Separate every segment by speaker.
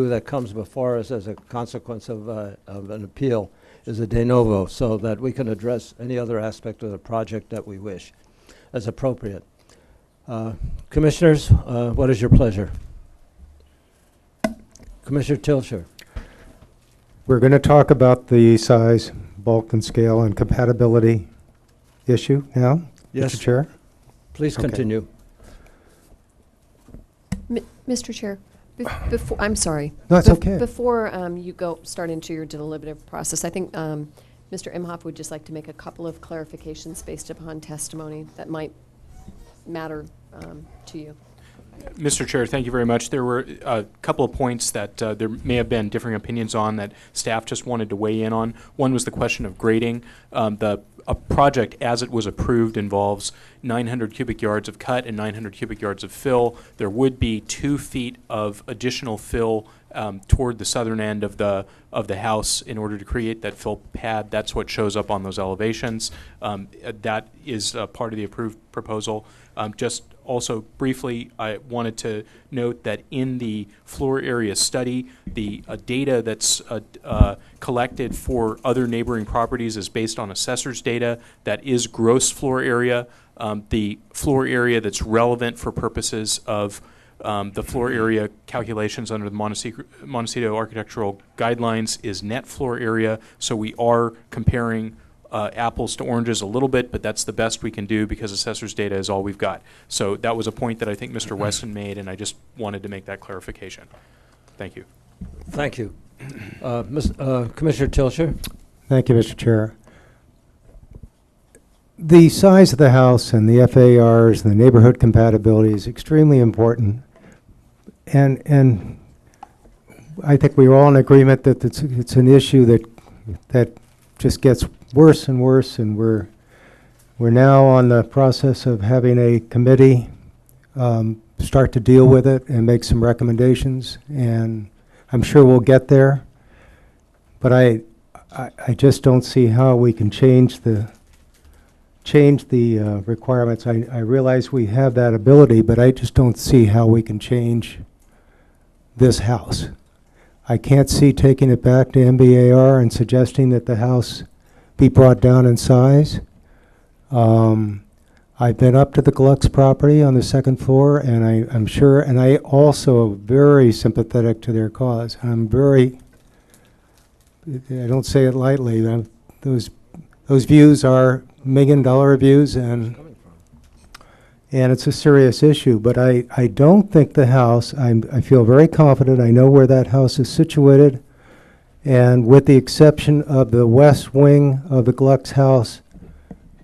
Speaker 1: that comes before us as a consequence of an appeal is a de novo, so that we can address any other aspect of the project that we wish as appropriate. Commissioners, what is your pleasure? Commissioner Tilcher.
Speaker 2: We're going to talk about the size, bulk, and scale and compatibility issue now,
Speaker 1: Yes.
Speaker 2: Mr. Chair.
Speaker 1: Please
Speaker 2: Okay.
Speaker 1: continue.
Speaker 3: Mr. Chair, before, I'm sorry.
Speaker 2: No, it's okay.
Speaker 3: Before you start into your deliberative process, I think Mr. Imhoff would just like to make a couple of clarifications based upon testimony that might matter to you.
Speaker 4: Mr. Chair, thank you very much. There were a couple of points that there may have been differing opinions on that staff just wanted to weigh in on. One was the question of grading. A project as it was approved involves 900 cubic yards of cut and 900 cubic yards of fill. There would be 2 feet of additional fill toward the southern end of the house in order to create that fill pad. That's what shows up on those elevations. That is part of the approved proposal. Just also briefly, I wanted to note that in the floor area study, the data that's collected for other neighboring properties is based on assessor's data. That is gross floor area. The floor area that's relevant for purposes of the floor area calculations under the Montecito architectural guidelines is net floor area. So we are comparing apples to oranges a little bit, but that's the best we can do because assessor's data is all we've got. So that was a point that I think Mr. Weston made, and I just wanted to make that clarification. Thank you.
Speaker 1: Thank you. Commissioner Tilcher.
Speaker 2: Thank you, Mr. Chair. The size of the house and the FARs and the neighborhood compatibility is extremely important. And I think we're all in agreement that it's an issue that just gets worse and worse, and we're now on the process of having a committee start to deal with it and make some recommendations, and I'm sure we'll get there. But I just don't see how we can change the requirements. I realize we have that ability, but I just don't see how we can change this house. I can't see taking it back to MBAR and suggesting that the house be brought down in size. I've been up to the Gluck's property on the second floor, and I'm sure, and I also am very sympathetic to their cause. I don't say it lightly. Those views are $1 million views, and it's a serious issue. But I don't think the house, I feel very confident. I know where that house is situated. And with the exception of the west wing of the Gluck's house,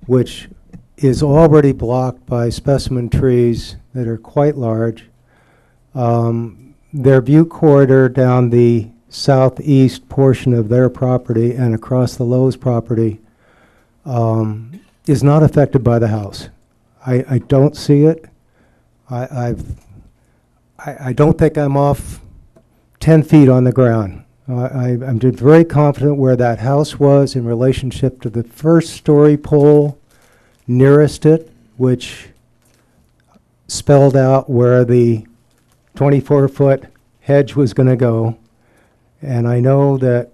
Speaker 2: which is already blocked by specimen trees that are quite large, their view corridor down the southeast portion of their property and across the Lowe's property is not affected by the house. I don't see it. I don't think I'm off 10 feet on the ground. I'm just very confident where that house was in relationship to the first story pole nearest it, which spelled out where the 24-foot hedge was going to go. And I know that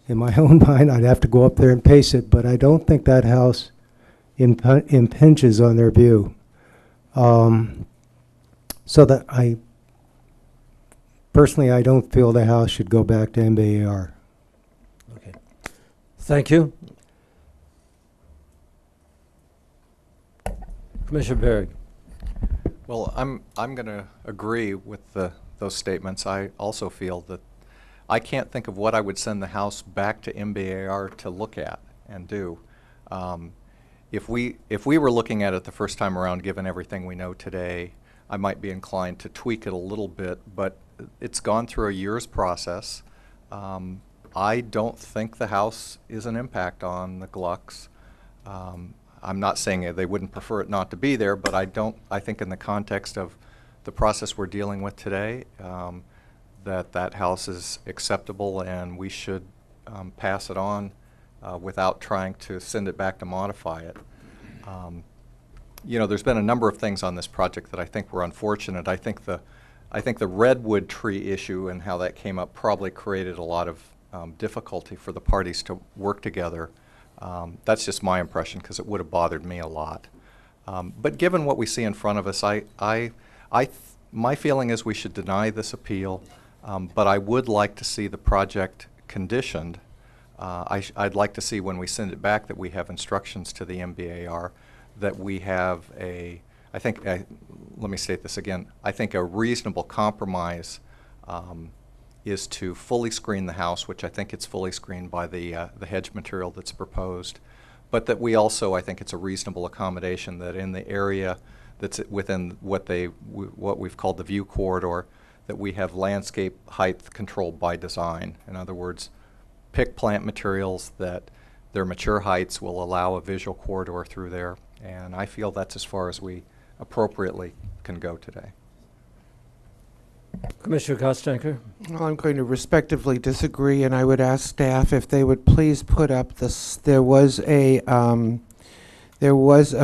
Speaker 2: in my own mind, I'd have to go up there and pace it, but I don't think that house impinges on their view. So that personally, I don't feel the house should go back to MBAR.
Speaker 1: Okay. Thank you. Commissioner Berg.
Speaker 5: Well, I'm going to agree with those statements. I also feel that I can't think of what I would send the house back to MBAR to look at and do. If we were looking at it the first time around, given everything we know today, I might be inclined to tweak it a little bit, but it's gone through a year's process. I don't think the house is an impact on the Glucks. I'm not saying they wouldn't prefer it not to be there, but I think in the context of the process we're dealing with today, that house is acceptable, and we should pass it on without trying to send it back to modify it. You know, there's been a number of things on this project that I think were unfortunate. I think the I think the redwood tree issue and how that came up probably created a lot of difficulty for the parties to work together. That's just my impression, because it would have bothered me a lot. But given what we see in front of us, my feeling is we should deny this appeal, but I would like to see the project conditioned. I'd like to see, when we send it back, that we have instructions to the MBAR, that we have let me state this again, I think a reasonable compromise is to fully screen the house, which I think it's fully screened by the hedge material that's proposed, but that we also, I think it's a reasonable accommodation that in the area that's within what we've called the view corridor, that we have landscape height controlled by design. In other words, pick plant materials that their mature heights will allow a visual corridor through there, and I feel that's as far as we appropriately can go today.
Speaker 1: Commissioner Kostenker?
Speaker 6: Well, I'm going to respectively disagree, and I would ask staff if they would please put up this. There was a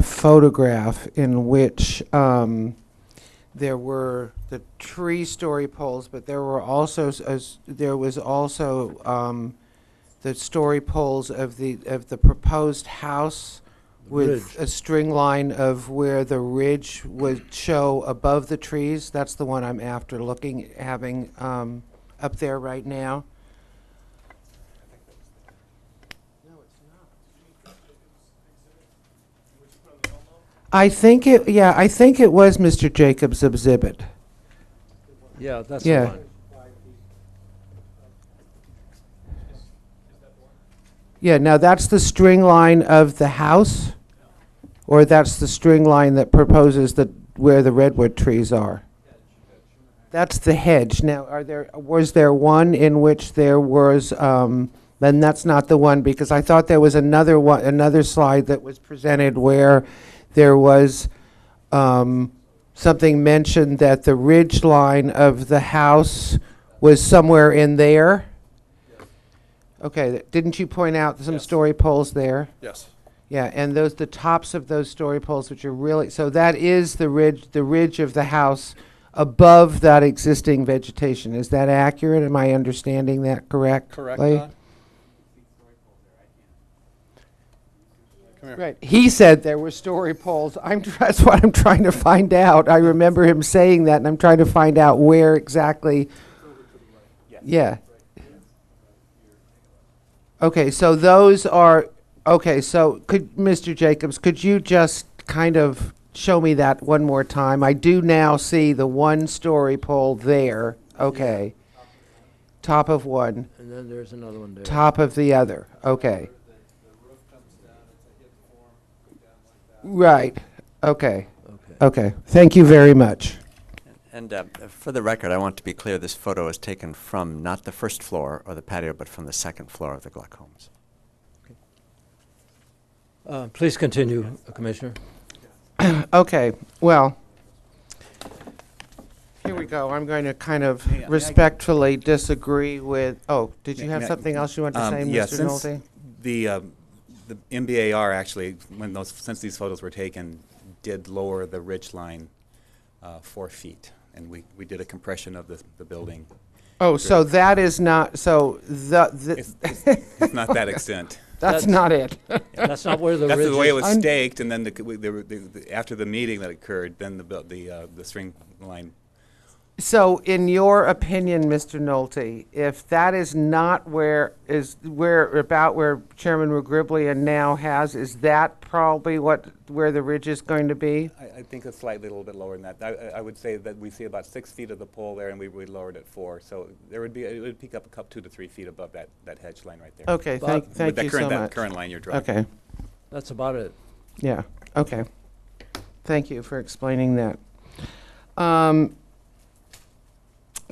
Speaker 6: photograph in which there were the tree story poles, but there were also the story poles of the proposed house, with a string line of where the ridge would show above the trees. That's the one I'm after having up there right now. I think it was Mr. Jacobs' exhibit.
Speaker 1: Yeah, that's
Speaker 6: Yeah.
Speaker 1: the one.
Speaker 6: Yeah, now that's the string line of the house, or that's the string line that proposes where the redwood trees are? That's the hedge. Now, was there one in which there was, then that's not the one, because I thought there was another slide that was presented where there was something mentioned that the ridge line of the house was somewhere in there. Okay, didn't you point out some story poles there?
Speaker 7: Yes.
Speaker 6: Yeah, and the tops of those story poles, which are really, so that is the ridge of the house above that existing vegetation. Is that accurate? Am I understanding that correctly?
Speaker 7: Correct, Don? Come here.
Speaker 6: Right. He said there were story poles. That's what I'm trying to find out. I remember him saying that, and I'm trying to find out where exactly. Yeah. Okay, so those are, okay, so Mr. Jacobs, could you just kind of show me that one more time? I do now see the one story pole there. Okay. Top of one,
Speaker 1: And then there's another one there.
Speaker 6: top of the other. Okay. Right. Okay. Okay. Thank you very much.
Speaker 8: And for the record, I want to be clear, this photo is taken from not the first floor or the patio, but from the second floor of the Gluck homes.
Speaker 1: Please continue, Commissioner.
Speaker 6: Okay, well, here we go. I'm going to kind of respectfully disagree with, did you have something else you want to say,
Speaker 9: Yeah,
Speaker 6: Mr.
Speaker 9: since
Speaker 6: Nolte?
Speaker 9: the MBAR actually, since these photos were taken, did lower the ridge line 4 feet, and we did a compression of the building.
Speaker 6: Oh, so that is not, so
Speaker 9: It's not that extent.
Speaker 6: that's not it.
Speaker 1: That's not where the
Speaker 9: That's
Speaker 1: ridge
Speaker 9: the way it
Speaker 1: is.
Speaker 9: was staked, and then after the meeting that occurred, then the string line.
Speaker 6: So, in your opinion, Mr. Nolte, if that is not where Chairman Regriblia now has, is that probably where the ridge is going to be?
Speaker 9: I think it's slightly a little bit lower than that. I would say that we see about 6 feet of the pole there, and we lowered it 4. So it would peak up 2 to 3 feet above that hedge line right there.
Speaker 6: Okay,
Speaker 1: Bob,
Speaker 6: thank you so
Speaker 9: That
Speaker 6: much.
Speaker 9: current line you're drawing.
Speaker 6: Okay,
Speaker 1: That's about it.
Speaker 6: yeah, okay. Thank you for explaining that.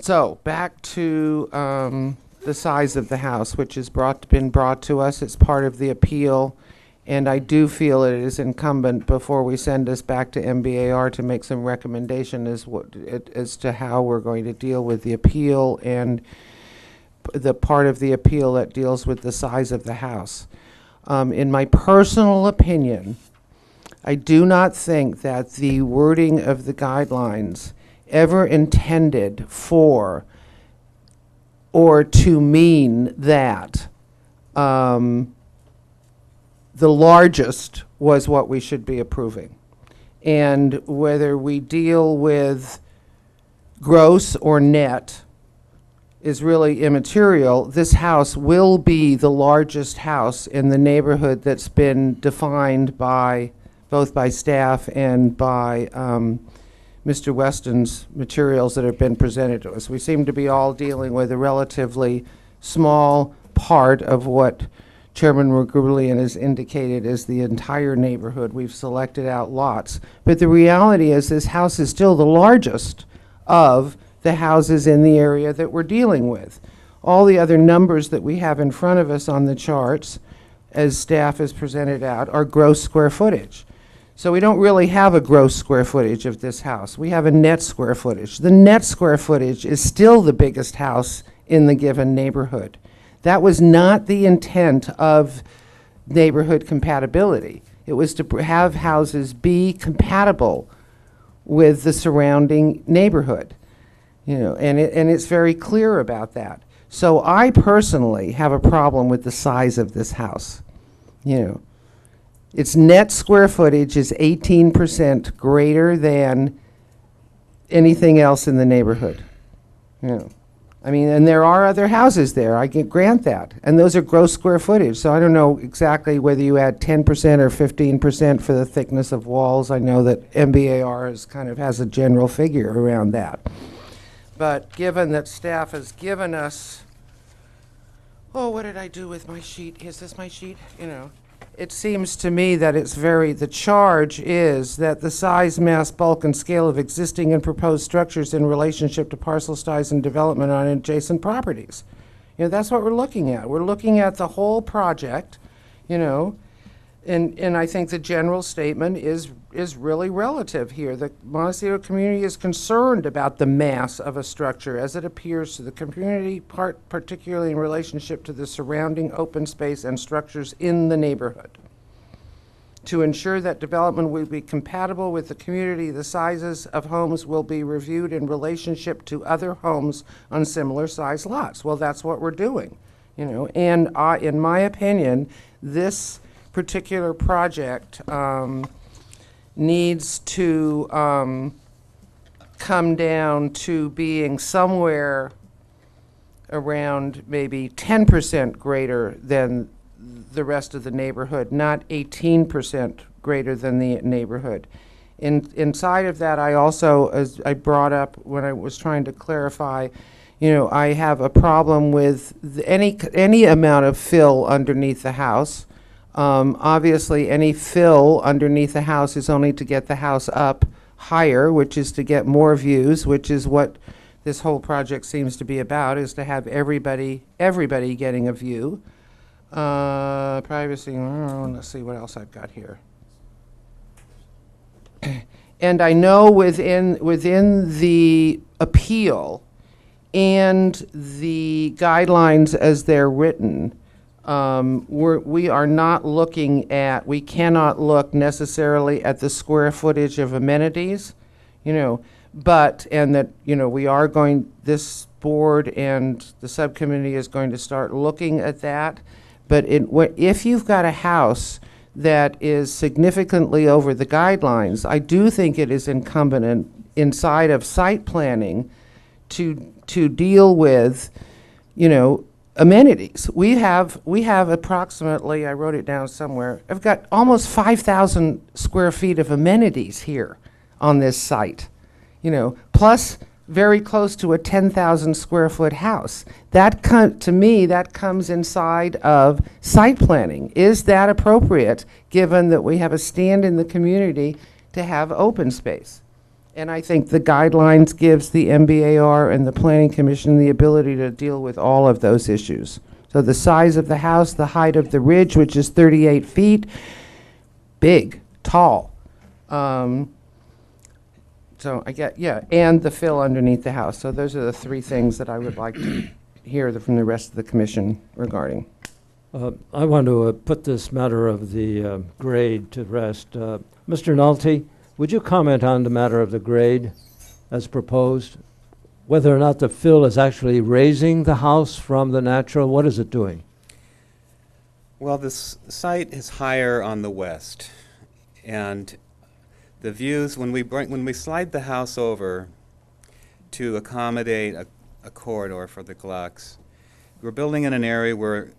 Speaker 6: So, back to the size of the house, which has been brought to us. It's part of the appeal, and I do feel it is incumbent before we send this back to MBAR to make some recommendation as to how we're going to deal with the appeal and the part of the appeal that deals with the size of the house. In my personal opinion, I do not think that the wording of the guidelines ever intended for or to mean that the largest was what we should be approving. And whether we deal with gross or net is really immaterial. This house will be the largest house in the neighborhood that's been defined by both by staff and by Mr. Weston's materials that have been presented to us. We seem to be all dealing with a relatively small part of what Chairman Regulian has indicated as the entire neighborhood. We've selected out lots. But the reality is this house is still the largest of the houses in the area that we're dealing with. All the other numbers that we have in front of us on the charts, as staff has presented out, are gross square footage. So we don't really have a gross square footage of this house. We have a net square footage. The net square footage is still the biggest house in the given neighborhood. That was not the intent of neighborhood compatibility. It was to have houses be compatible with the surrounding neighborhood. You know, and it's very clear about that. So I personally have a problem with the size of this house. You know, its net square footage is 18% greater than anything else in the neighborhood. You know, I mean, and there are other houses there, I can grant that. And those are gross square footage. So I don't know exactly whether you add 10% or 15% for the thickness of walls. I know that MBAR has a general figure around that. But given that staff has given us, oh, what did I do with my sheet? Is this my sheet? You know, it seems to me that the charge is that the size, mass, bulk, and scale of existing and proposed structures in relationship to parcel size and development on adjacent properties. You know, that's what we're looking at. We're looking at the whole project, you know, and I think the general statement is really relative here. The Montecito community is concerned about the mass of a structure as it appears to the community, particularly in relationship to the surrounding open space and structures in the neighborhood. To ensure that development will be compatible with the community, the sizes of homes will be reviewed in relationship to other homes on similar size lots. Well, that's what we're doing, you know, and in my opinion, this particular project needs to come down to being somewhere around maybe 10% greater than the rest of the neighborhood, not 18% greater than the neighborhood. Inside of that, I also, as I brought up when I was trying to clarify, you know, I have a problem with any amount of fill underneath the house. Obviously, any fill underneath the house is only to get the house up higher, which is to get more views, which is what this whole project seems to be about, is to have everybody getting a view. Privacy, let's see what else I've got here. And I know within the appeal and the guidelines as they're written, we are not looking at, we cannot look necessarily at the square footage of amenities, you know, and that, you know, we are going, this board and the subcommittee is going to start looking at that. But if you've got a house that is significantly over the guidelines, I do think it is incumbent inside of site planning to deal with, you know, amenities. We have approximately, I wrote it down somewhere, I've got almost 5,000 square feet of amenities here on this site, you know, plus very close to a 10,000 square foot house. To me, that comes inside of site planning. Is that appropriate, given that we have a stand in the community to have open space? And I think the guidelines gives the MBAR and the Planning Commission the ability to deal with all of those issues. So the size of the house, the height of the ridge, which is 38 feet, big, tall. So I get, yeah, and the fill underneath the house. So those are the three things that I would like to hear from the rest of the commission regarding.
Speaker 1: I want to put this matter of the grade to rest. Mr. Nolte, would you comment on the matter of the grade? as proposed, whether or not the fill is actually raising the house from the natural, what is it doing?
Speaker 9: Well, this site is higher on the west, and the views, when we slide the house over to accommodate a corridor for the Glucks, we're building in an area where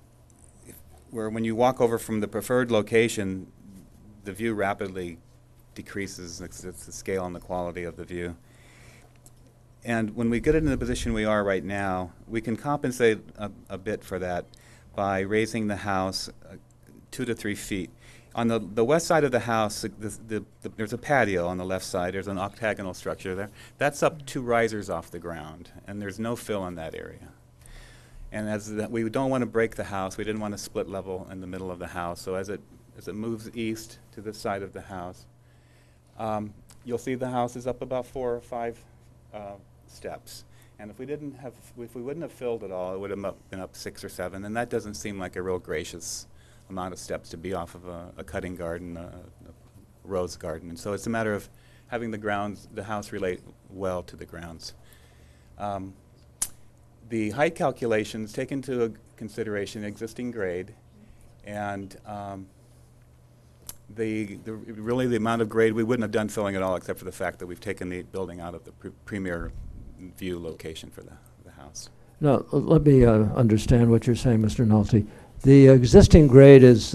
Speaker 9: when you walk over from the preferred location, the view rapidly decreases. It's the scale and the quality of the view. And when we get it in the position we are right now, we can compensate a bit for that by raising the house 2 to 3 feet. On the west side of the house, there's a patio on the left side. There's an octagonal structure there. That's up 2 risers off the ground, and there's no fill in that area. And we don't want to break the house. We didn't want to split level in the middle of the house. So as it moves east to this side of the house, you'll see the house is up about 4 or 5 steps. And if we wouldn't have filled it all, it would have been up 6 or 7. And that doesn't seem like a real gracious amount of steps to be off of a cutting garden, a rose garden. And so it's a matter of having the house relate well to the grounds. The height calculations take into consideration existing grade, and really the amount of grade we wouldn't have done filling at all, except for the fact that we've taken the building out of the premier view location for the house.
Speaker 1: Now, let me understand what you're saying, Mr. Nolte. The existing grade is,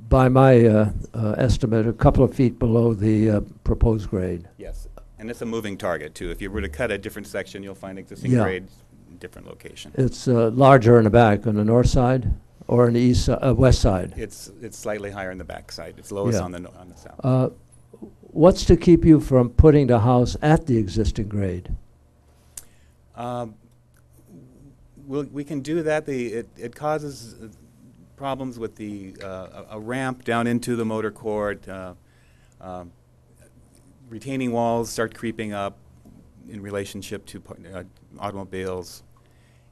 Speaker 1: by my estimate, a couple of feet below the proposed grade.
Speaker 9: Yes, and it's a moving target, too. If you were to cut a different section, you'll find existing grades in different location.
Speaker 1: It's larger in the back, on the north side or on the west side?
Speaker 9: It's slightly higher on the back side. It's lowest on the south.
Speaker 1: What's to keep you from putting the house at the existing grade?
Speaker 9: We can do that. It causes problems with a ramp down into the motor court. Retaining walls start creeping up in relationship to automobiles,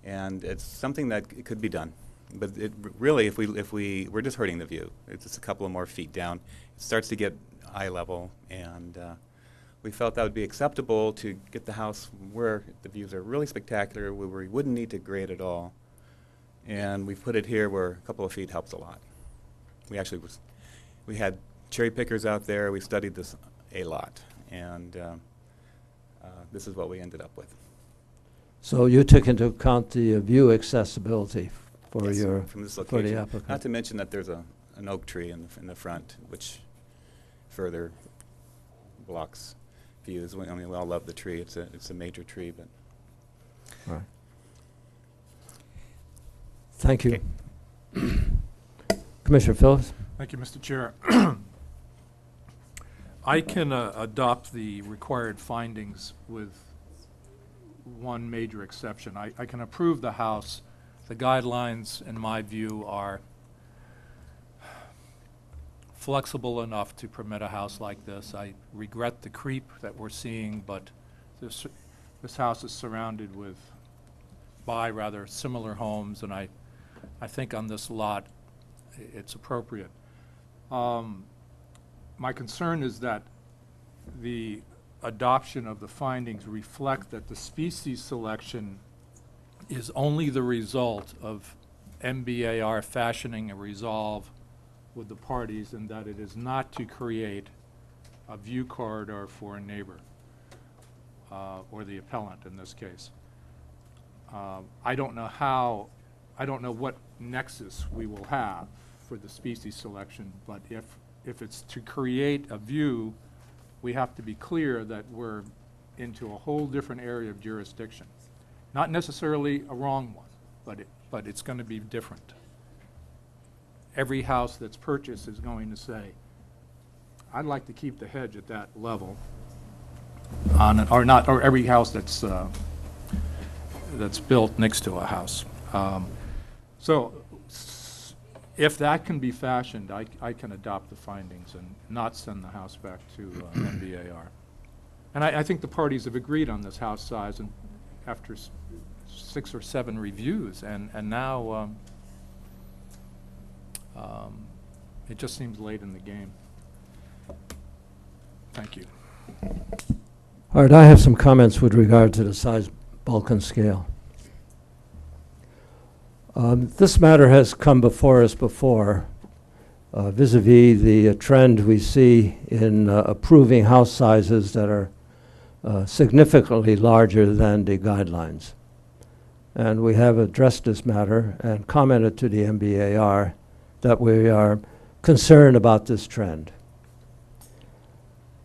Speaker 9: and it's something that could be done. But really, we're just hurting the view. It's just a couple of more feet down. It starts to get eye level, and we felt that would be acceptable to get the house where the views are really spectacular, where we wouldn't need to grade at all. And we've put it here where a couple of feet helps a lot. We had cherry pickers out there. We studied this a lot, and this is what we ended up with.
Speaker 1: So you took into account the view accessibility for
Speaker 9: from this
Speaker 1: for
Speaker 9: location.
Speaker 1: the applicant.
Speaker 9: Not to mention that there's an oak tree in the front, which further blocks views. I mean, we all love the tree. It's a major tree, but.
Speaker 1: All right. Thank you.
Speaker 9: Okay.
Speaker 1: Commissioner Phillips?
Speaker 10: Thank you, Mr. Chair. I can adopt the required findings with one major exception. I can approve the house. The guidelines, in my view, are flexible enough to permit a house like this. I regret the creep that we're seeing, but this house is surrounded by rather similar homes, and I think on this lot it's appropriate. My concern is that the adoption of the findings reflect that the species selection is only the result of MBAR fashioning a resolve with the parties, and that it is not to create a view corridor for a neighbor, or the appellant in this case. I don't know what nexus we will have for the species selection, but if it's to create a view, we have to be clear that we're into a whole different area of jurisdiction. Not necessarily a wrong one, but it's going to be different. Every house that's purchased is going to say, I'd like to keep the hedge at that level, or every house that's built next to a house. So if that can be fashioned, I can adopt the findings and not send the house back to MBAR. And I think the parties have agreed on this house size, and after 6 or 7 reviews, and now it just seems late in the game. Thank you.
Speaker 1: All All right, I have some comments with regard to the size, bulk, and scale. This matter has come before us before, vis-a-vis the trend we see in approving house sizes that are significantly larger than the guidelines. And we have addressed this matter and commented to the MBAR that we are concerned about this trend.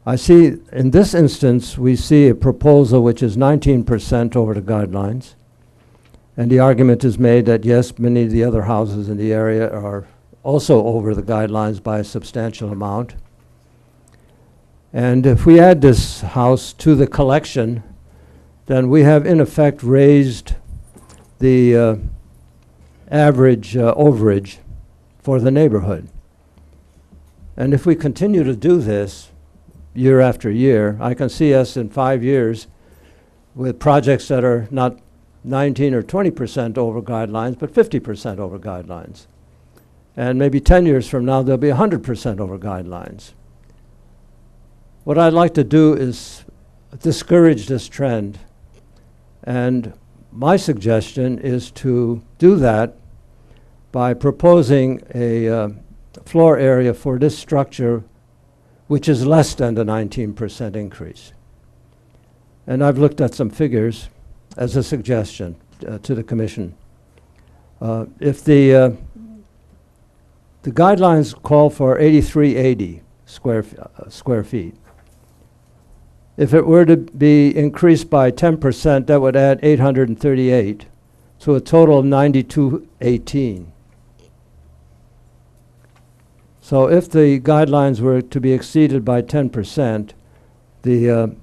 Speaker 1: I see, in this instance, we see a proposal which is 19% over the guidelines. And the argument is made that, yes, many of the other houses in the area are also over the guidelines by a substantial amount. And if we add this house to the collection, then we have, in effect, raised the average overage for the neighborhood. And if we continue to do this year after year, I can see us in 5 years with projects that are not 19 or 20% over guidelines, but 50% over guidelines. And maybe 10 years from now, they'll be 100% over guidelines. What I'd like to do is discourage this trend. And my suggestion is to do that by proposing a floor area for this structure which is less than the 19% increase. And I've looked at some figures as a suggestion to the Commission. If the guidelines call for 8380 square feet, if it were to be increased by 10%, that would add 838, so a total of 9218. So if the guidelines were to be exceeded by 10%, the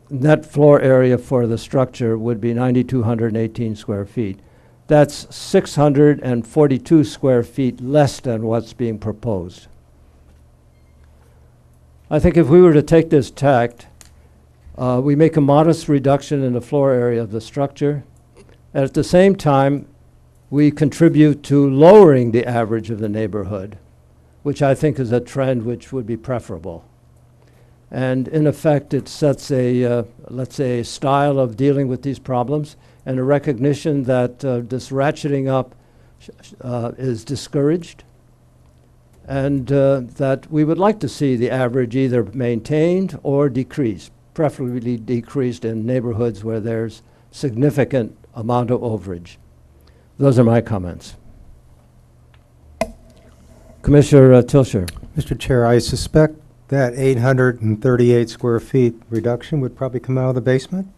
Speaker 1: net floor area for the structure would be 9,218 square feet. That's 642 square feet less than what's being proposed. I think if we were to take this tact, we make a modest reduction in the floor area of the structure. And at the same time, we contribute to lowering the average of the neighborhood, which I think is a trend which would be preferable. And in effect, it sets a, let's say, a style of dealing with these problems and a recognition that this ratcheting up is discouraged, and that we would like to see the average either maintained or decreased, preferably decreased in neighborhoods where there's significant amount of overage. Those are my comments. Commissioner Tilsher.
Speaker 2: Mr. Chair, I suspect that 838 square feet reduction would probably come out of the basement?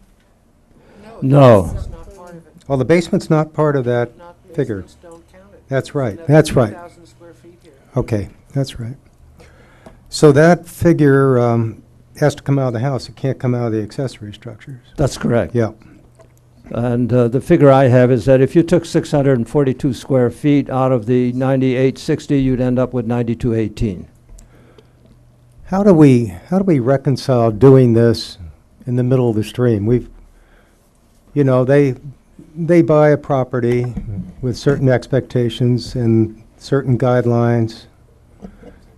Speaker 1: No.
Speaker 6: That's not part of it.
Speaker 2: Well, the basement's not part of that figure.
Speaker 6: Basements don't count it.
Speaker 2: That's right.
Speaker 6: There's
Speaker 2: That's right.
Speaker 6: 2,000 square feet here.
Speaker 2: Okay, that's right. So that figure has to come out of the house. It can't come out of the accessory structures.
Speaker 1: That's correct.
Speaker 2: Yeah.
Speaker 1: And the figure I have is that if you took 642 square feet out of the 9860, you'd end up with 9218.
Speaker 2: How do we reconcile doing this in the middle of the stream? You know, they buy a property with certain expectations and certain guidelines.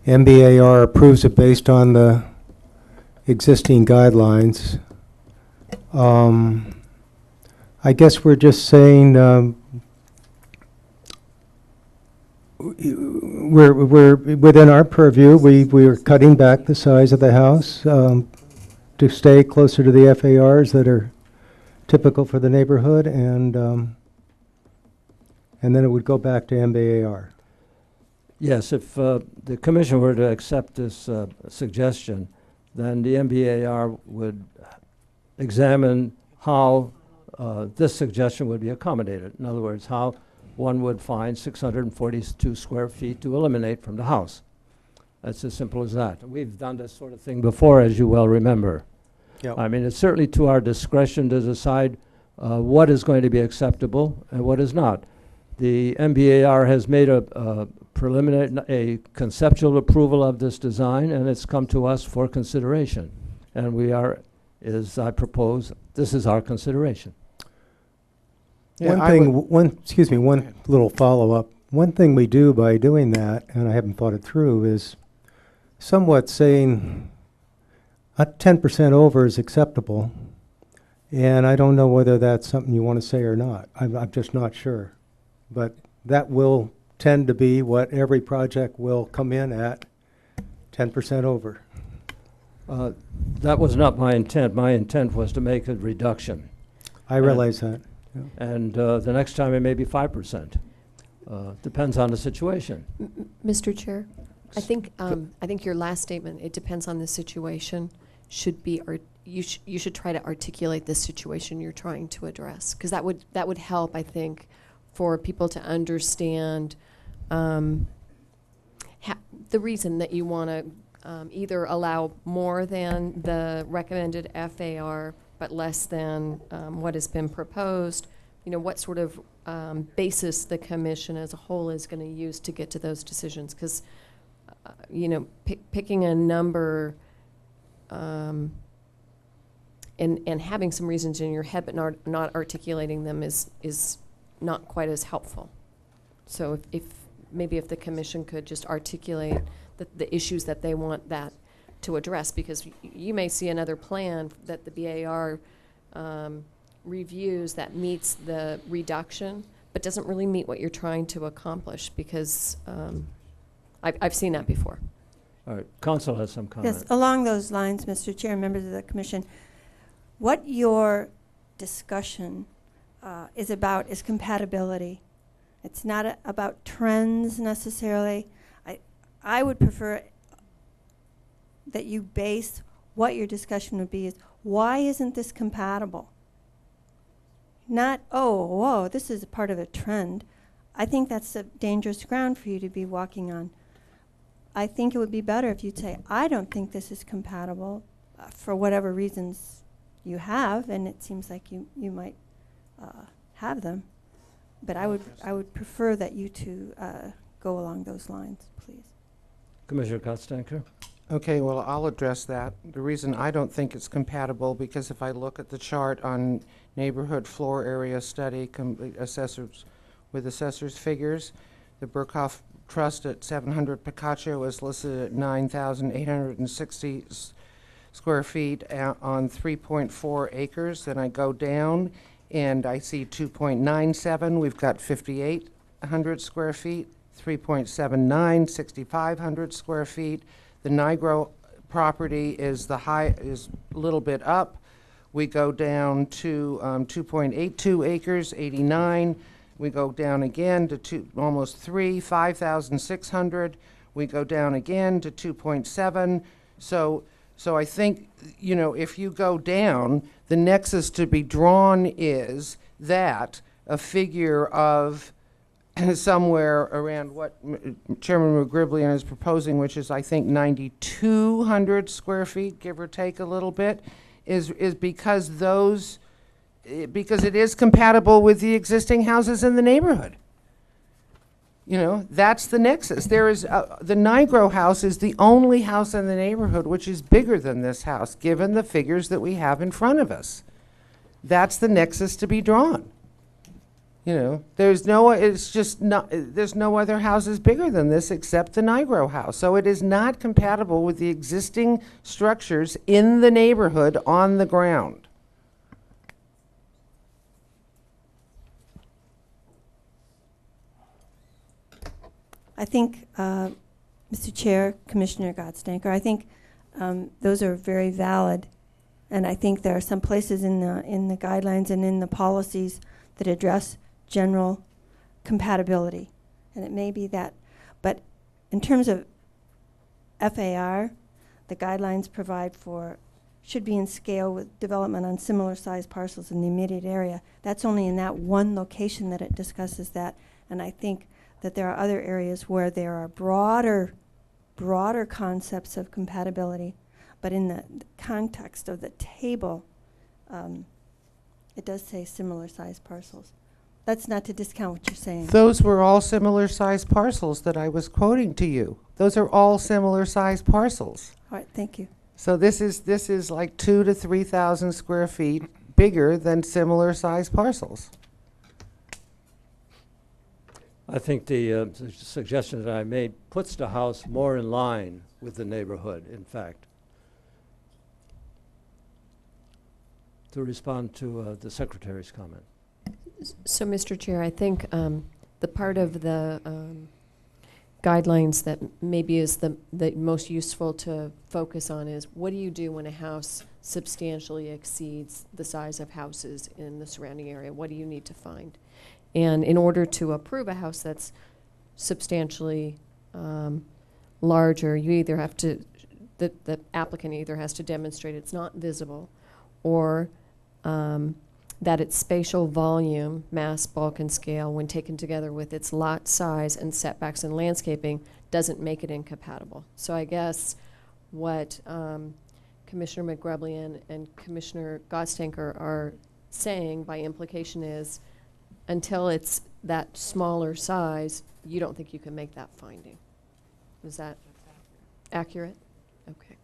Speaker 2: MBAR approves it based on the existing guidelines. I guess we're just saying we're within our purview. We're cutting back the size of the house to stay closer to the FARs that are typical for the neighborhood, and then it would go back to MBAR.
Speaker 1: Yes, if the Commission were to accept this suggestion, then the MBAR would examine how this suggestion would be accommodated. In other words, how one would find 642 square feet to eliminate from the house. That's as simple as that. We've done this sort of thing before, as you well remember.
Speaker 2: Yep.
Speaker 1: I mean, it's certainly to our discretion to decide what is going to be acceptable and what is not. The MBAR has made a preliminary, conceptual approval of this design, and it's come to us for consideration. And we are, as I propose, this is our consideration.
Speaker 6: Yeah,
Speaker 2: One little follow-up. One thing we do by doing that, and I haven't thought it through, is somewhat saying, 10% over is acceptable, and I don't know whether that's something you want to say or not. I'm just not sure. But that will tend to be what every project will come in at, 10% over.
Speaker 1: That was not my intent. My intent was to make a reduction.
Speaker 2: I realize that. Yeah.
Speaker 1: And the next time it may be 5%. Depends on the situation.
Speaker 3: Mr. Chair, I think your last statement, it depends on the situation, should be, you should try to articulate the situation you're trying to address, because that would help, I think, for people to understand the reason that you want to either allow more than the recommended FAR but less than what has been proposed, what sort of basis the commission as a whole is going to use to get to those decisions. Because, picking a number and having some reasons in your head but not articulating them is not quite as helpful. So if the commission could just articulate the issues that they want that to address, because you may see another plan that the BAR reviews that meets the reduction but doesn't really meet what you're trying to accomplish, because I've seen that before.
Speaker 1: All right, Council has some comment.
Speaker 11: Yes, along those lines, Mr. Chair, members of the commission, what your discussion is about is compatibility. It's not about trends necessarily. I would prefer that you base what your discussion would be is, why isn't this compatible? Not, oh, whoa, this is a part of a trend. I think that's a dangerous ground for you to be walking on. I think it would be better if you'd say, I don't think this is compatible for whatever reasons you have, and it seems like you might have them. But I would prefer that you two go along those lines, please.
Speaker 1: Commissioner Kotstanker?
Speaker 6: Okay, well, I'll address that. The reason I don't think it's compatible, because if I look at the chart on neighborhood floor area study with assessors figures, the Burkhoff Trust at 700 Picacho is listed at 9,860 square feet on 3.4 acres. Then I go down and I see 2.97. We've got 5,800 square feet. 3.79, 6,500 square feet. The Nigro property is a little bit up. We go down to 2.82 acres, 89. We go down again to almost 3, 5,600. We go down again to 2.7. So I think, if you go down, the nexus to be drawn is that a figure of somewhere around what Chairman McGriblian is proposing, which is, I think, 9,200 square feet, give or take a little bit, is because it is compatible with the existing houses in the neighborhood. That's the nexus. There is the Nigro house is the only house in the neighborhood which is bigger than this house, given the figures that we have in front of us. That's the nexus to be drawn. There's no other houses bigger than this except the Nigro house. So it is not compatible with the existing structures in the neighborhood on the ground.
Speaker 11: I think, Mr. Chair, Commissioner Gottstanker, I think those are very valid, and I think there are some places in the guidelines and in the policies that address general compatibility, and it may be that. But in terms of FAR, the guidelines provide should be in scale with development on similar sized parcels in the immediate area. That's only in that one location that it discusses that, and I think that there are other areas where there are broader concepts of compatibility, but in the context of the table, it does say similar sized parcels. That's not to discount what you're saying.
Speaker 6: Those were all similar sized parcels that I was quoting to you. Those are all similar sized parcels.
Speaker 11: All right, thank you.
Speaker 6: So this is like 2,000 to 3,000 square feet bigger than similar sized parcels.
Speaker 1: I think the suggestion that I made puts the house more in line with the neighborhood, in fact. to respond to the Secretary's comment.
Speaker 3: So, Mr. Chair, I think the part of the guidelines that maybe is the most useful to focus on is what do you do when a house substantially exceeds the size of houses in the surrounding area? What do you need to find? And in order to approve a house that's substantially larger, you either have to, the applicant either has to demonstrate it's not visible or that its spatial volume, mass, bulk, and scale, when taken together with its lot size and setbacks and landscaping, doesn't make it incompatible. So I guess what Commissioner McGrubley and Commissioner Godstanker are saying by implication is until it's that smaller size, you don't think you can make that finding. Is that accurate? Okay.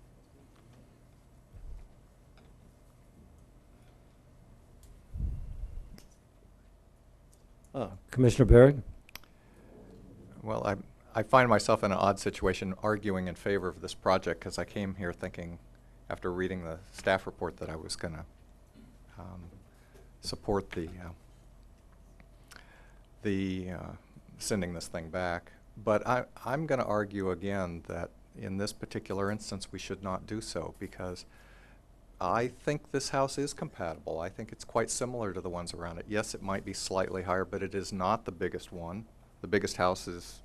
Speaker 1: Commissioner Berg?
Speaker 5: Well, I find myself in an odd situation arguing in favor of this project because I came here thinking, after reading the staff report, that I was going to support the sending this thing back. But I'm going to argue again that in this particular instance we should not do so because I think this house is compatible. I think it's quite similar to the ones around it. Yes, it might be slightly higher, but it is not the biggest one. The biggest house is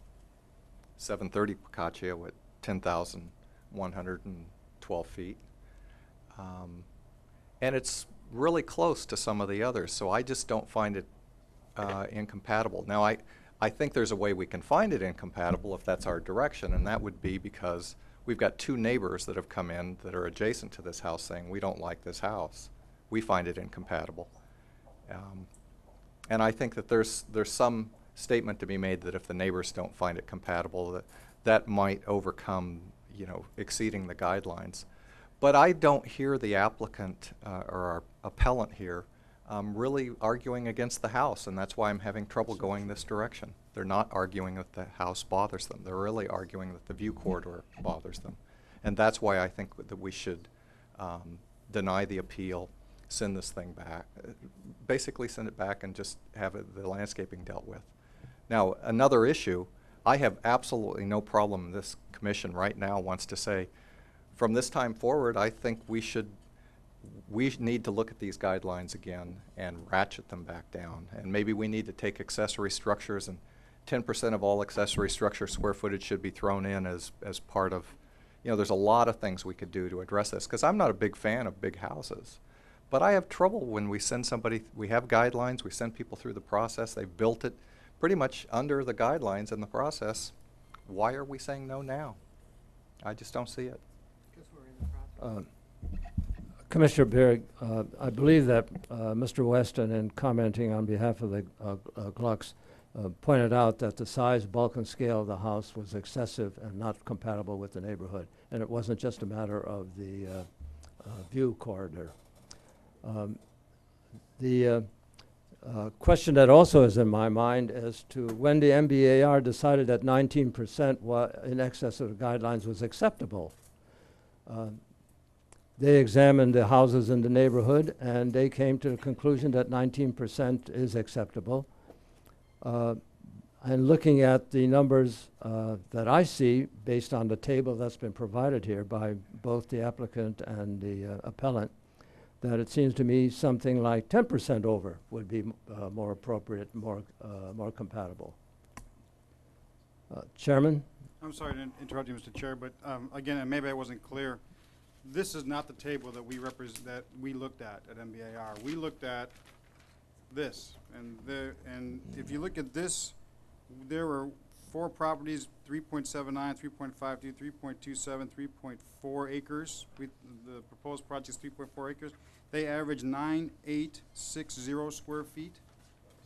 Speaker 5: 730 Pocaccio with 10,112 feet. And it's really close to some of the others, so I just don't find it incompatible. Now, I think there's a way we can find it incompatible if that's our direction, and that would be because we've got two neighbors that have come in that are adjacent to this house saying, we don't like this house. We find it incompatible. And I think that there's some statement to be made that if the neighbors don't find it compatible, that might overcome, exceeding the guidelines. But I don't hear the applicant or our appellant here really arguing against the house, and that's why I'm having trouble going this direction. They're not arguing that the house bothers them. They're really arguing that the view corridor bothers them. And that's why I think that we should deny the appeal, send this thing back, basically send it back and just have the landscaping dealt with. Now, another issue, I have absolutely no problem. This commission right now wants to say, from this time forward, I think we need to look at these guidelines again and ratchet them back down. And maybe we need to take accessory structures, and 10% of all accessory structure square footage should be thrown in as part of, there's a lot of things we could do to address this, because I'm not a big fan of big houses. But I have trouble when we send somebody, we have guidelines, we send people through the process, they've built it pretty much under the guidelines in the process. Why are we saying no now? I just don't see it.
Speaker 1: Commissioner Berg, I believe that Mr. Weston, in commenting on behalf of the Glucks, pointed out that the size, bulk, and scale of the house was excessive and not compatible with the neighborhood, and it wasn't just a matter of the view corridor. The question that also is in my mind as to when the MBAR decided that 19% in excess of the guidelines was acceptable. They examined the houses in the neighborhood, and they came to the conclusion that 19% is acceptable. And looking at the numbers that I see based on the table that's been provided here by both the applicant and the appellant, that it seems to me something like 10% over would be more appropriate, more compatible. Chairman?
Speaker 7: I'm sorry to interrupt you, Mr. Chair, but again, and maybe I wasn't clear. This is not the table that we looked at MBAR. We looked at this, and if you look at this, there were 4 properties, 3.79, 3.52, 3.27, 3.4 acres. The proposed project is 3.4 acres. They average 9,860 square feet.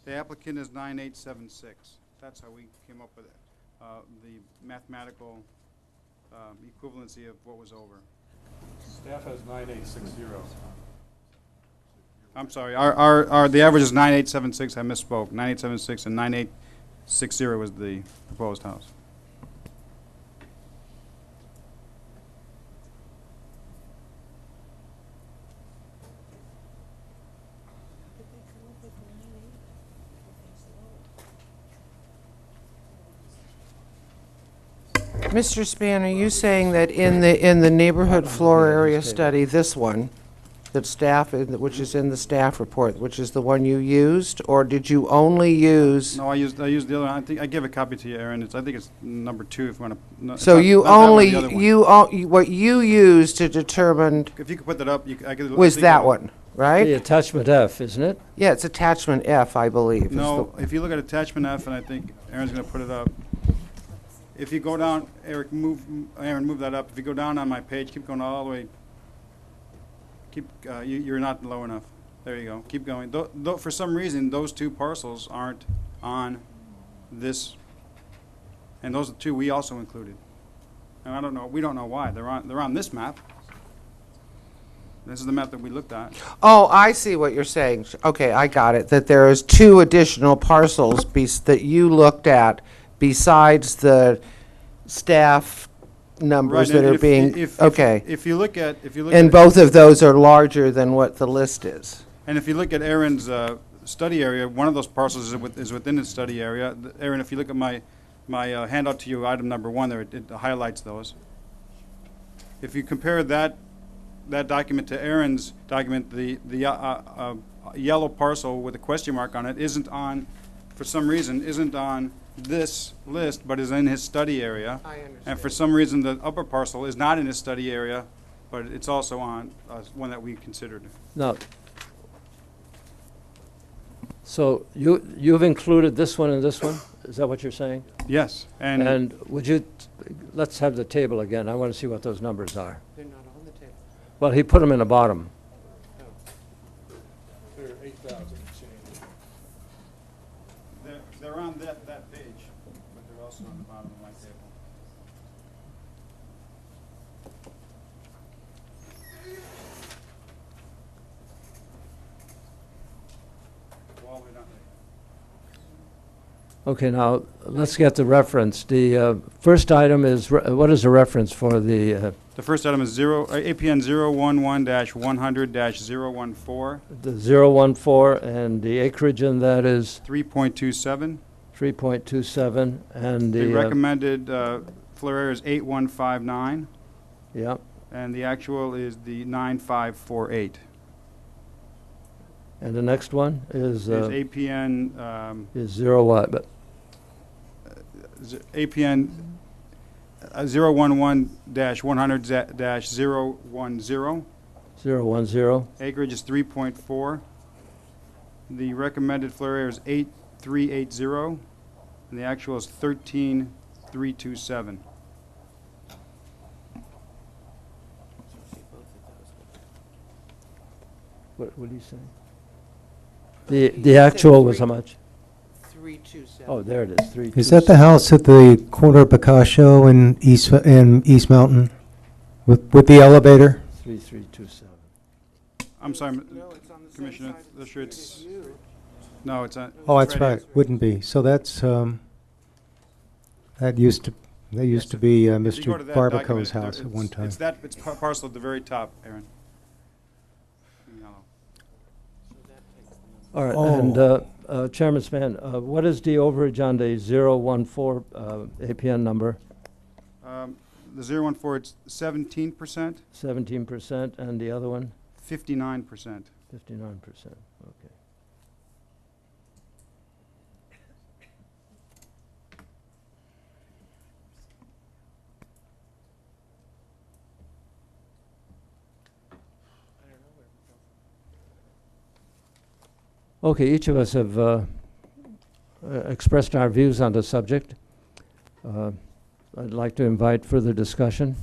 Speaker 7: The applicant is 9,876. That's how we came up with it. The mathematical equivalency of what was over.
Speaker 10: Staff has 9860.
Speaker 7: I'm sorry, the average is 9,876, I misspoke. 9,876 and 9,860 was the proposed house.
Speaker 6: Mr. Span, are you saying that in the neighborhood floor area study, this one, that staff, which is in the staff report, which is the one you used, or did you only use?
Speaker 7: No, I used the other one. I think I gave a copy to you, Aaron. I think it's number 2 if you want to.
Speaker 6: So you only, what you used to determine
Speaker 7: If you could put that up, I could.
Speaker 6: was that one,
Speaker 1: The
Speaker 6: right?
Speaker 1: attachment F, isn't it?
Speaker 6: Yeah, it's attachment F, I believe. is
Speaker 7: No,
Speaker 6: the-
Speaker 7: if you look at attachment F, and I think Aaron's going to put it up. If you go down, Aaron, move that up. If you go down on my page, keep going all the way. You're not low enough. There you go. Keep going. Though for some reason, those 2 parcels aren't on this, and those are 2 we also included. And I don't know. We don't know why. They're on this map. This is the map that we looked at.
Speaker 6: Oh, I see what you're saying. Okay, I got it, that there is 2 additional parcels that you looked at besides the staff numbers
Speaker 7: Right,
Speaker 6: that
Speaker 7: and
Speaker 6: are being, okay.
Speaker 7: If you look at,
Speaker 6: And both of those are larger than what the list is.
Speaker 7: and if you look at Aaron's study area, one of those parcels is within his study area. Aaron, if you look at my handout to you, item number 1 there, it highlights those. If you compare that document to Aaron's document, the yellow parcel with a question mark on it for some reason, isn't on this list, but is in his study area.
Speaker 6: I understand.
Speaker 7: And for some reason, the upper parcel is not in his study area, but it's also on one that we considered.
Speaker 1: Now, so you've included this one and this one? Is that what you're saying?
Speaker 7: Yes, and
Speaker 1: And would you, let's have the table again. I want to see what those numbers are.
Speaker 6: They're not on the table.
Speaker 1: Well, he put them in the bottom.
Speaker 10: They're 8,000 change.
Speaker 7: they're on that page, but they're also on the bottom of my table. All the way down there.
Speaker 1: Okay, now, let's get the reference. The first item is, what is the reference for the
Speaker 7: The first item is APN 011-100-014,
Speaker 1: the 014, and the acreage in that is
Speaker 7: 3.27.
Speaker 1: 3.27, and
Speaker 7: The
Speaker 1: the...
Speaker 7: recommended floor area is 8159,
Speaker 1: Yeah,
Speaker 7: and the actual is the 9548.
Speaker 1: and the next one is
Speaker 7: Is APN,
Speaker 1: is 0 what? But
Speaker 7: APN 011-100-010.
Speaker 1: 010.
Speaker 7: Acreage is 3.4. The recommended floor area is 8380, and the actual is 13327.
Speaker 1: What are you saying? The actual was how much?
Speaker 6: 327.
Speaker 1: Oh, there it is, 3.
Speaker 2: Is that the house at the corner of Picasso and East Mountain with the elevator?
Speaker 1: 3327.
Speaker 7: I'm sorry,
Speaker 6: No, it's on the same
Speaker 7: Commissioner,
Speaker 6: side
Speaker 7: the
Speaker 6: as
Speaker 7: sure
Speaker 6: as
Speaker 7: it's,
Speaker 6: you.
Speaker 7: no, it's not.
Speaker 2: Oh, that's
Speaker 7: here.
Speaker 2: right, wouldn't be. So that's, that used to be
Speaker 7: If you go to
Speaker 2: Mr.
Speaker 7: that
Speaker 2: Barbaco's
Speaker 7: document,
Speaker 2: house at one time.
Speaker 7: It's parcel at the very top, Aaron. Yellow.
Speaker 1: All right,
Speaker 2: Oh.
Speaker 1: and Chairman Span, what is the overage on the 014 APN number?
Speaker 7: The 014, it's 17%,
Speaker 1: 17%, and the other one?
Speaker 7: 59%.
Speaker 1: 59%, okay. Okay, each of us have expressed our views on the subject. I'd like to invite further discussion.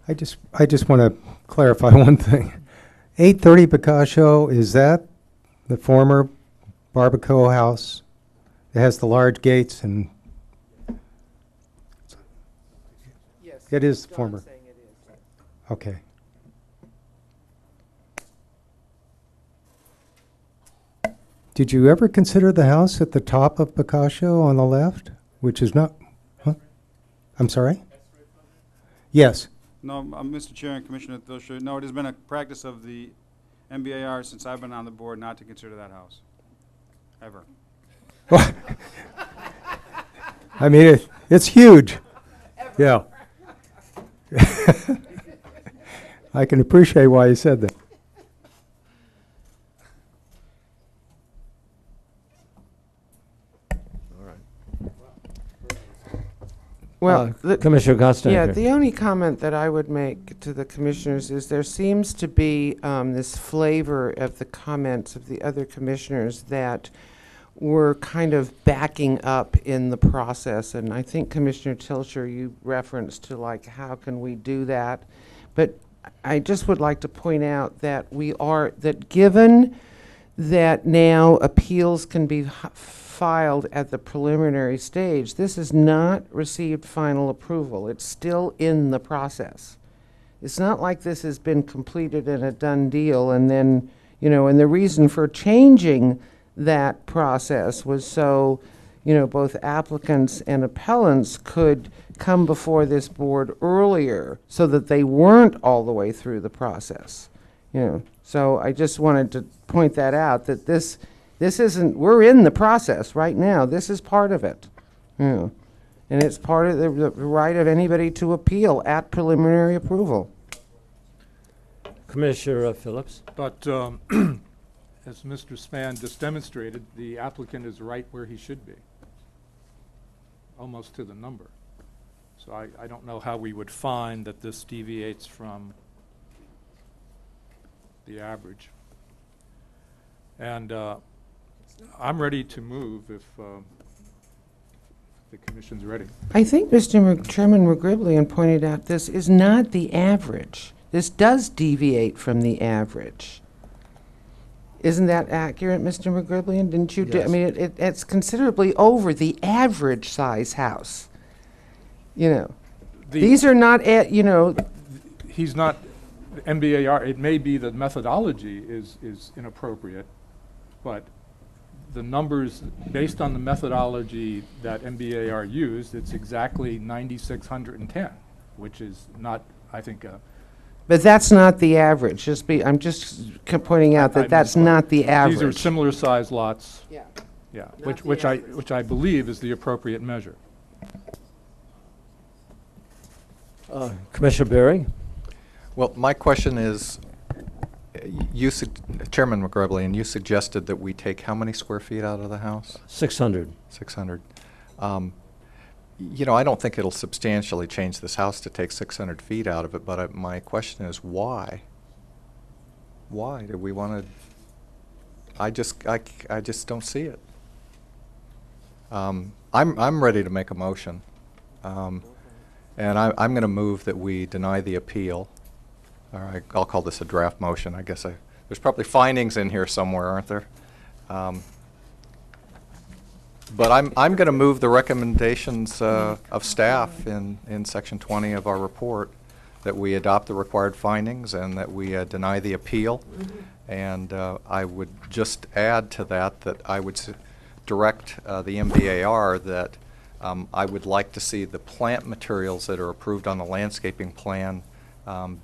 Speaker 2: I just want to clarify one thing. 830 Picasso, is that the former Barbacoa house? It has the large gates and
Speaker 6: Yes.
Speaker 2: it is
Speaker 6: John's
Speaker 2: former.
Speaker 6: saying it is.
Speaker 2: Okay. Did you ever consider the house at the top of Picasso on the left, which is not, huh? I'm sorry? Yes.
Speaker 7: No, Mr. Chair and Commissioner Thilsher, no, it has been a practice of the MBAR since I've been on the board not to consider that house. ever.
Speaker 2: I mean, it's huge. Yeah. I can appreciate why you said that.
Speaker 6: Well,
Speaker 1: Commissioner Godstaker.
Speaker 6: yeah, the only comment that I would make to the commissioners is there seems to be this flavor of the comments of the other commissioners that were kind of backing up in the process. And I think Commissioner Tilcher, you referenced to like, how can we do that? But I just would like to point out that that given that now appeals can be filed at the preliminary stage, this has not received final approval. It's still in the process. It's not like this has been completed and a done deal, and then, and the reason for changing that process was so, both applicants and appellants could come before this board earlier so that they weren't all the way through the process. So I just wanted to point that out, that this isn't, we're in the process right now. This is part of it. And it's part of the right of anybody to appeal at preliminary approval.
Speaker 1: Commissioner Phillips.
Speaker 10: But as Mr. Spann just demonstrated, the applicant is right where he should be, almost to the number. So I don't know how we would find that this deviates from the average. And I'm ready to move if the commission's ready.
Speaker 6: I think Mr. Chairman McGriblian pointed out this is not the average. This does deviate from the average. Isn't that accurate, Mr. McGriblian? Didn't you?
Speaker 1: Yes.
Speaker 6: I mean, it's considerably over the average size house. These are not,
Speaker 10: He's not, MBAR, it may be the methodology is inappropriate, but the numbers, based on the methodology that MBAR used, it's exactly 9,610, which is not, I think,
Speaker 6: but that's not the average. I'm just pointing out that that's not the average.
Speaker 10: These are similar size lots.
Speaker 6: Yeah.
Speaker 10: Yeah,
Speaker 6: Not
Speaker 10: which
Speaker 6: the average.
Speaker 10: I believe is the appropriate measure.
Speaker 1: Commissioner Berry.
Speaker 5: Well, my question is, Chairman McGriblian, you suggested that we take how many square feet out of the house?
Speaker 1: 600.
Speaker 5: 600. I don't think it'll substantially change this house to take 600 feet out of it, but my question is why? Why do we want to? I just don't see it. I'm ready to make a motion, and I'm going to move that we deny the appeal. All right, I'll call this a draft motion. I guess there's probably findings in here somewhere, aren't there? But I'm going to move the recommendations of staff in Section 20 of our report, that we adopt the required findings and that we deny the appeal. And I would just add to that I would direct the MBAR that I would like to see the plant materials that are approved on the landscaping plan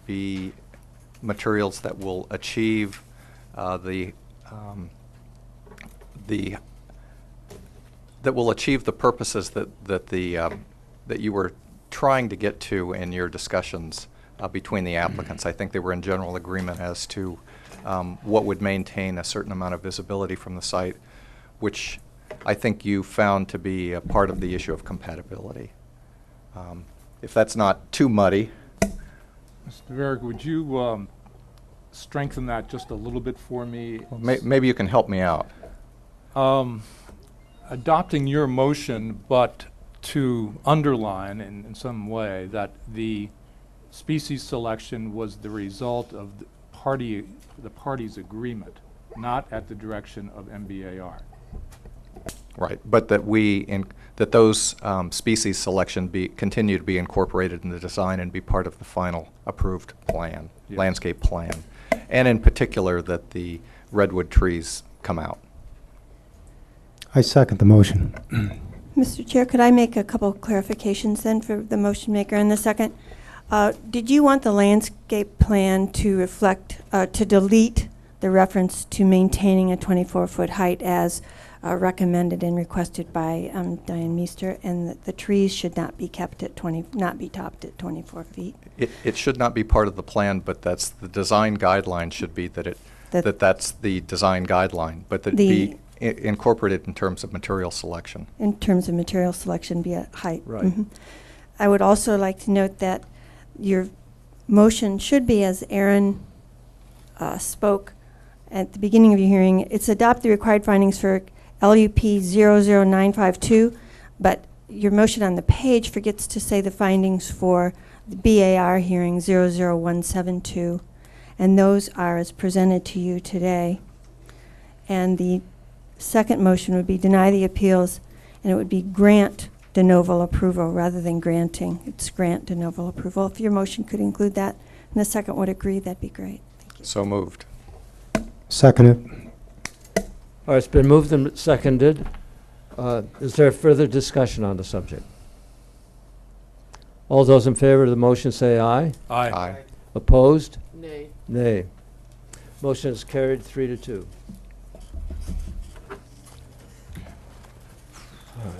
Speaker 5: be materials that will achieve that will achieve the purposes that you were trying to get to in your discussions between the applicants. I think they were in general agreement as to what would maintain a certain amount of visibility from the site, which I think you found to be a part of the issue of compatibility. If that's not too muddy.
Speaker 10: Mr. Verrick, would you strengthen that just a little bit for me?
Speaker 5: Well, maybe you can help me out.
Speaker 10: Adopting your motion, but to underline in some way that the species selection was the result of the party's agreement, not at the direction of MBAR.
Speaker 5: Right, but that those species selection continue to be incorporated in the design and be part of the final approved plan,
Speaker 10: Yes.
Speaker 5: landscape plan, and in particular that the redwood trees come out.
Speaker 2: I second the motion.
Speaker 11: Mr. Chair, could I make a couple of clarifications then for the motion maker in the second? Did you want the landscape plan to reflect, to delete the reference to maintaining a 24-foot height as recommended and requested by Diane Meester, and that the trees should not be kept at not be topped at 24 feet.
Speaker 5: It should not be part of the plan, but that's the design guideline should be that's the design guideline, but that be incorporated in terms of material selection.
Speaker 11: In terms of material selection, be at height.
Speaker 1: Right.
Speaker 11: Mhm. I would also like to note that your motion should be, as Aaron spoke at the beginning of your hearing, it's adopt the required findings for LUP 00952, but your motion on the page forgets to say the findings for the BAR hearing 00172, and those are as presented to you today. And the second motion would be deny the appeals, and it would be grant de novo approval rather than granting. It's grant de novo approval. If your motion could include that, and the second would agree, that'd be great. Thank you.
Speaker 5: So moved.
Speaker 2: Seconded.
Speaker 1: All right, it's been moved and seconded. Is there further discussion on the subject? All those in favor of the motion say aye.
Speaker 10: Aye.
Speaker 5: Aye.
Speaker 1: Opposed?
Speaker 6: Nay.
Speaker 1: Nay. Motion is carried 3-2. All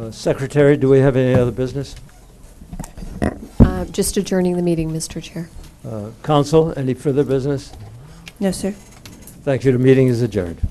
Speaker 1: right. Secretary, do we have any other business?
Speaker 3: Just adjourning the meeting, Mr. Chair.
Speaker 1: Council, any further business?
Speaker 11: No, sir.
Speaker 1: Thank you. The meeting is adjourned.